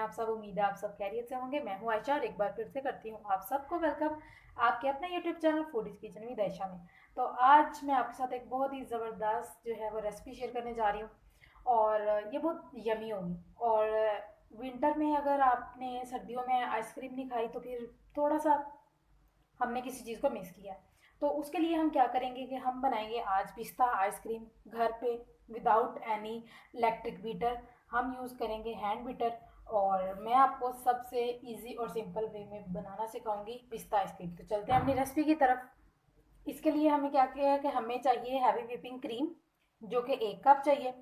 आप सब? उम्मीद है आप सब खैरियत से होंगे। मैं हूँ आयशा और एक बार फिर से करती हूँ आप सबको वेलकम आपके अपने YouTube channel foodies kitchen with Ayesha में। तो आज मैं आपके साथ एक बहुत ही ज़बरदस्त जो है वो रेसिपी शेयर करने जा रही हूँ और ये बहुत यमी होगी। और विंटर में अगर आपने सर्दियों में आइसक्रीम नहीं खाई तो फिर थोड़ा सा हमने किसी चीज़ को मिस किया। तो उसके लिए हम क्या करेंगे कि हम बनाएंगे आज पिस्ता आइसक्रीम घर पे विदाउट एनी इलेक्ट्रिक बीटर। हम यूज़ करेंगे हैंड बीटर और मैं आपको सबसे इजी और सिंपल वे में बनाना सिखाऊंगी पिस्ता आइसक्रीम। तो चलते हैं अपनी रेसिपी की तरफ। इसके लिए हमें क्या किया है कि हमें चाहिए हैवी व्हिपिंग क्रीम जो कि 1 कप चाहिए।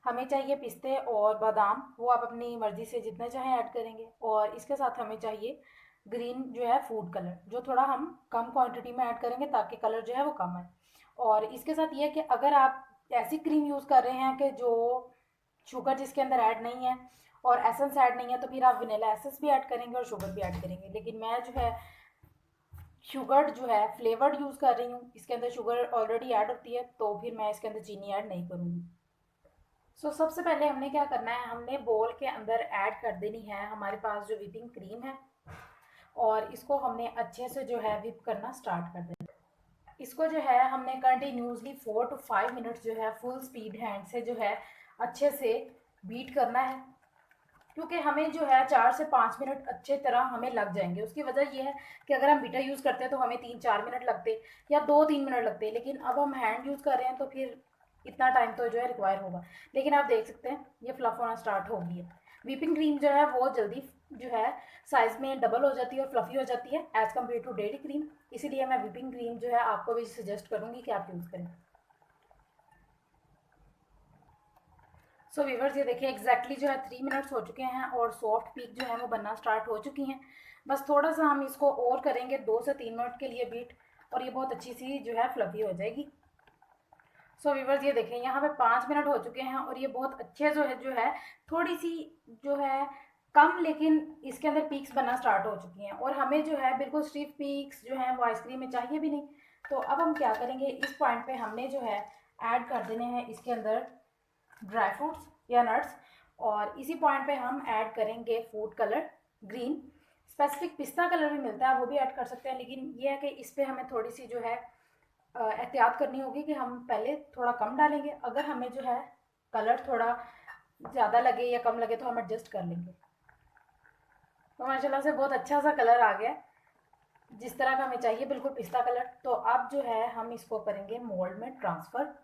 हमें चाहिए पिस्ते और बादाम, वो आप अपनी मर्ज़ी से जितना चाहें ऐड करेंगे। और इसके साथ हमें चाहिए ग्रीन जो है फूड कलर, जो थोड़ा हम कम क्वांटिटी में ऐड करेंगे ताकि कलर जो है वो कम आए। और इसके साथ ये है कि अगर आप ऐसी क्रीम यूज़ कर रहे हैं कि जो शुगर जिसके अंदर ऐड नहीं है और एसेंस ऐड नहीं है, तो फिर आप वनीला एसेंस भी ऐड करेंगे और शुगर भी ऐड करेंगे। लेकिन मैं जो है शुगर जो है फ्लेवर्ड यूज़ कर रही हूँ, इसके अंदर शुगर ऑलरेडी ऐड होती है, तो फिर मैं इसके अंदर चीनी ऐड नहीं करूँगी। सबसे पहले हमने क्या करना है, हमने बोल के अंदर ऐड कर देनी है हमारे पास जो व्हिपिंग क्रीम है और इसको हमने अच्छे से जो है व्हिप करना स्टार्ट कर देना। इसको जो है हमने कंटिन्यूसली 4 to 5 मिनट जो है फुल स्पीड हैंड से जो है अच्छे से बीट करना है, क्योंकि हमें जो है 4 से 5 मिनट अच्छे तरह हमें लग जाएंगे। उसकी वजह यह है कि अगर हम बीटर यूज़ करते हैं तो हमें 3-4 मिनट लगते या 2-3 मिनट लगते, लेकिन अब हम हैंड यूज़ कर रहे हैं तो फिर इतना टाइम तो जो है रिक्वायर होगा। लेकिन आप देख सकते हैं ये फ्लफ होना स्टार्ट हो गई है। व्हिपिंग क्रीम जो है वो जल्दी जो है साइज़ में डबल हो जाती है और फ्लफ़ी हो जाती है as compare to dairy cream. इसीलिए मैं व्हिपिंग क्रीम जो है आपको भी सजेस्ट करूँगी कि आप यूज़ करें। व्यूवर्स ये देखिए एग्जैक्टली जो है 3 मिनट्स हो चुके हैं और सॉफ्ट पीक जो है वो बनना स्टार्ट हो चुकी हैं। बस थोड़ा सा हम इसको और करेंगे 2 से 3 मिनट के लिए बीट और ये बहुत अच्छी सी जो है फ्लफी हो जाएगी। व्यूवर्स ये देखें यहाँ पे 5 मिनट हो चुके हैं और ये बहुत अच्छे जो है थोड़ी सी जो है कम, लेकिन इसके अंदर पीक्स बनना स्टार्ट हो चुकी हैं और हमें जो है बिल्कुल स्टिफ पीक्स जो है वो आइसक्रीम में चाहिए भी नहीं। तो अब हम क्या करेंगे, इस पॉइंट पे हमने जो है ऐड कर देने हैं इसके अंदर ड्राई फ्रूट्स या नट्स और इसी पॉइंट पे हम ऐड करेंगे फूड कलर ग्रीन। स्पेसिफिक पिस्ता कलर भी मिलता है, वो भी ऐड कर सकते हैं, लेकिन ये है कि इस पर हमें थोड़ी सी जो है एहतियात करनी होगी कि हम पहले थोड़ा कम डालेंगे। अगर हमें जो है कलर थोड़ा ज़्यादा लगे या कम लगे तो हम एडजस्ट कर लेंगे। तो माशाल्लाह से बहुत अच्छा सा कलर आ गया, जिस तरह का हमें चाहिए, बिल्कुल पिस्ता कलर। तो अब जो है हम इसको करेंगे मोल्ड में ट्रांसफ़र।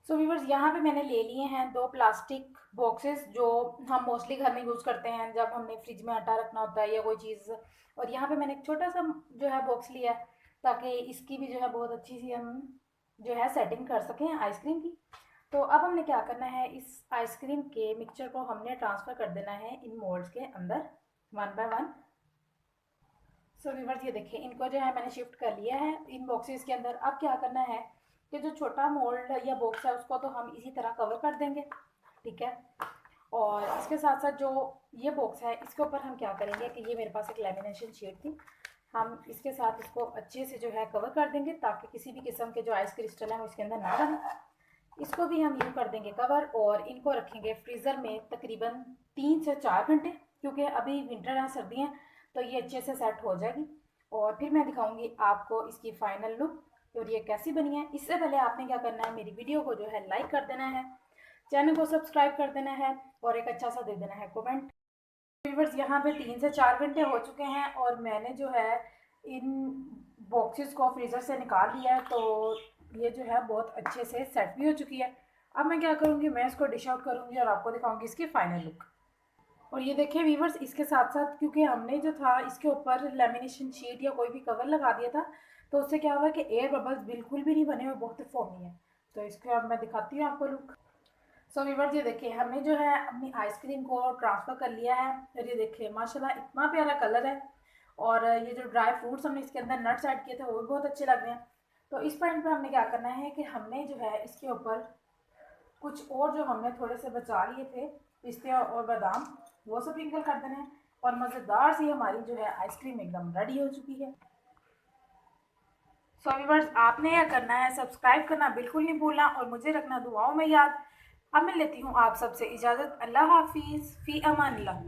व्यूवर्स यहाँ पे मैंने ले लिए हैं 2 प्लास्टिक बॉक्सेस जो हम मोस्टली घर में यूज़ करते हैं जब हमने फ्रिज में आटा रखना होता है या कोई चीज़। और यहाँ पे मैंने एक छोटा सा जो है बॉक्स लिया है ताकि इसकी भी जो है बहुत अच्छी सी हम जो है सेटिंग कर सकें आइसक्रीम की। तो अब हमने क्या करना है, इस आइसक्रीम के मिक्सचर को हमने ट्रांसफ़र कर देना है इन मोल्ड्स के अंदर 1 बाय 1। व्यूवर्स ये देखिए इनको जो है मैंने शिफ्ट कर लिया है इन बॉक्सेस के अंदर। अब क्या करना है कि जो छोटा मोल्ड या बॉक्स है उसको तो हम इसी तरह कवर कर देंगे, ठीक है। और इसके साथ साथ जो ये बॉक्स है इसके ऊपर हम क्या करेंगे कि ये मेरे पास एक लेमिनेशन शीट थी, हम इसके साथ इसको अच्छे से जो है कवर कर देंगे ताकि किसी भी किस्म के जो आइस क्रिस्टल हैं वो इसके अंदर ना रहे। इसको भी हम यूँ कर देंगे कवर और इनको रखेंगे फ्रीज़र में तकरीबन 3 से 4 घंटे, क्योंकि अभी विंटर है, सर्दी हैं, तो ये अच्छे से सेट हो जाएगी। और फिर मैं दिखाऊंगी आपको इसकी फाइनल लुक और ये कैसी बनी है। इससे पहले आपने क्या करना है, मेरी वीडियो को जो है लाइक कर देना है, चैनल को सब्सक्राइब कर देना है और एक अच्छा सा दे देना है कमेंट। व्यूअर्स यहाँ पे 3 से 4 घंटे हो चुके हैं और मैंने जो है इन बॉक्सेस को फ्रीज़र से निकाल लिया है, तो ये जो है बहुत अच्छे से सेट भी हो चुकी है। अब मैं क्या करूँगी, मैं इसको डिश आउट करूँगी और आपको दिखाऊँगी इसकी फाइनल लुक। और ये देखिए व्यूवर्स इसके साथ साथ क्योंकि हमने जो था इसके ऊपर लेमिनेशन शीट या कोई भी कवर लगा दिया था, तो उससे क्या हुआ कि एयर बबल्स बिल्कुल भी नहीं बने हुए, बहुत फोमी है। तो इसके अब मैं दिखाती हूँ आपको लुक। व्यूवर्स ये देखिए हमने जो है अपनी आइसक्रीम को ट्रांसफ़र कर लिया है और ये देखिए माशाल्लाह इतना प्यारा कलर है और ये जो ड्राई फ्रूट्स हमने इसके अंदर नट्स ऐड किए थे वो भी बहुत अच्छे लग रहे हैं। तो इस पॉइंट पे हमने क्या करना है कि हमने जो है इसके ऊपर कुछ और जो हमने थोड़े से बचा लिए थे पिस्ते और बादाम, वो सब स्प्रिंकल कर देना है और मज़ेदार सी हमारी जो है आइसक्रीम एकदम रेडी हो चुकी है। व्यूअर्स आपने यह करना है, सब्सक्राइब करना बिल्कुल नहीं भूलना और मुझे रखना दुआओं में याद। अब मैं लेती हूँ आप सबसे इजाज़त। अल्लाह हाफिज़, फ़ी अमान अल्लाह।